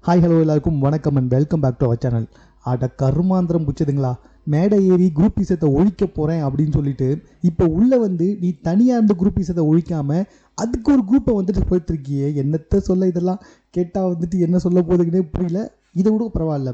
Hi hello எல்லாருக்கும் வணக்கம் and welcome back to our channel. அட கருமாந்திரம் பிடிச்சதுங்களா, மேடை ஏறி குரூப் இசத்தை ஒழிக்க போகிறேன் அப்படின்னு சொல்லிட்டு இப்போ உள்ளே வந்து நீ தனியாக இருந்து குரூப் இசத்தை ஒழிக்காமல் அதுக்கு ஒரு குரூப்பை வந்துட்டு போயிட்டுருக்கியே, என்னத்தை சொல்ல இதெல்லாம் கேட்டால் வந்துட்டு என்ன சொல்ல போகுதுன்னே புரியல. இதை விட பரவாயில்ல,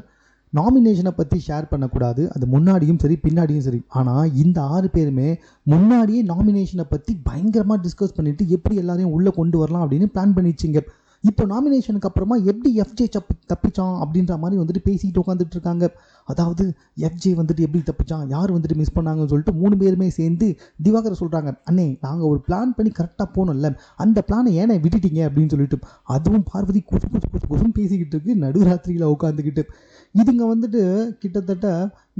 நாமினேஷனை பற்றி ஷேர் பண்ணக்கூடாது, அது முன்னாடியும் சரி பின்னாடியும் சரி. ஆனால் இந்த 6 பேருமே முன்னாடியே நாமினேஷனை பற்றி பயங்கரமாக டிஸ்கஸ் பண்ணிவிட்டு எப்படி எல்லாரையும் உள்ளே கொண்டு வரலாம் அப்படின்னு பிளான் பண்ணிச்சிங்க. இப்போ நாமினேஷனுக்கு அப்புறமா எப்படி எஃப்ஜே தப்பிச்சான் அப்படின்ற மாதிரி வந்துட்டு பேசிக்கிட்டு உட்காந்துட்டு இருக்காங்க. அதாவது எஃப்ஜே வந்துட்டு எப்படி தப்பிச்சான், யார் வந்துட்டு மிஸ் பண்ணாங்கன்னு சொல்லிட்டு 3 பேருமே சேர்ந்து திவாகர் சொல்கிறாங்க, அண்ணே நாங்கள் ஒரு பிளான் பண்ணி கரெக்டாக போனோம்ல, அந்த பிளானை ஏன்னா விட்டுட்டீங்க அப்படின்னு சொல்லிட்டு. அதுவும் பார்வதி குசும் பேசிக்கிட்டு இருக்கு நடுராத்திரியில் உட்காந்துக்கிட்டு. இதுங்க வந்துட்டு கிட்டத்தட்ட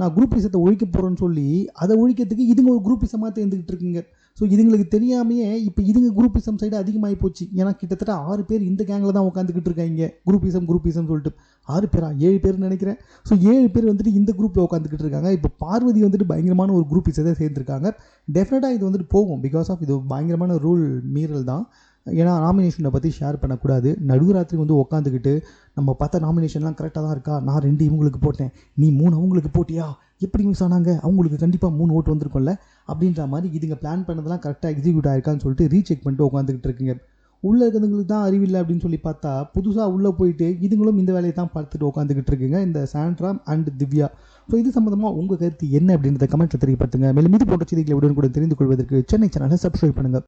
நான் குரூப் இசத்தை ஒழிக்க போகிறேன்னு சொல்லி அதை ஒழிக்கிறதுக்கு இதுங்க ஒரு குரூப் இசமாக தேர்ந்துக்கிட்டு இருக்குங்க. ஸோ இதுங்களுக்கு தெரியாமையே இப்போ இதுங்க குரூப் இசம் சைடு அதிகமாகி போச்சு. ஏன்னா கிட்டத்தட்ட 6 பேர் இந்த கேங்கில் தான் உட்காந்துக்கிட்டு இருக்காங்க. குரூப் இசம் சொல்லிட்டு 6 பேரா 7 பேர்னு நினைக்கிறேன். ஸோ 7 பேர் வந்துட்டு இந்த குரூப்பில் உட்காந்துக்கிட்டு இருக்காங்க. இப்போ பார்வதி வந்துட்டு பயங்கரமான ஒரு குரூப் இசத்தை சேர்ந்துருக்காங்க. டெஃபினட்டாக இது வந்துட்டு போகும், பிகாஸ் ஆஃப் இது பயங்கரமான ரூல் மீறல் தான். ஏன்னா நாமினேஷனை பற்றி ஷேர் பண்ணக்கூடாது. நடுராத்திரி வந்து உட்காந்துக்கிட்டு நம்ம பார்த்த நாமினேஷன்லாம் கரெக்டாக தான் இருக்கா, நான் 2 இவங்களுக்கு போட்டேன், நீ 3 அவங்களுக்கு போட்டியா, எப்படி மிஸ் ஆனாங்க, அவங்களுக்கு கண்டிப்பாக 3 ஓட்டு வந்திருக்கும்ல அப்படின்ற மாதிரி இதுங்க பிளான் பண்ணதெல்லாம் கரெக்டாக எக்ஸிக்யூட் ஆயிருக்கான்னு சொல்லிட்டு ரீசெக் பண்ணிட்டு உட்காந்துக்கிட்டு இருக்குங்க. உள்ளே இருக்கிறவங்களுக்கு தான் அறிவில்லை அப்படின்னு சொல்லி பார்த்தா புதுசாக உள்ளே போயிட்டு இதுங்களும் இந்த வேலையை தான் பார்த்துட்டு உட்காந்துக்கிட்டு இருக்குங்க, இந்த சாண்ட்ரா அண்ட் திவ்யா. ஸோ இது சம்மந்தமாக உங்கள் கருத்து என்ன அப்படின்றத கமெண்ட்டில் தெரியப்படுத்துங்க. மேலும் இது போன்ற செய்திகளை உடனுக்குடன் தெரிந்து கொள்வதற்கு சென்னை சேனலை சப்ஸ்கிரைப் பண்ணுங்கள்.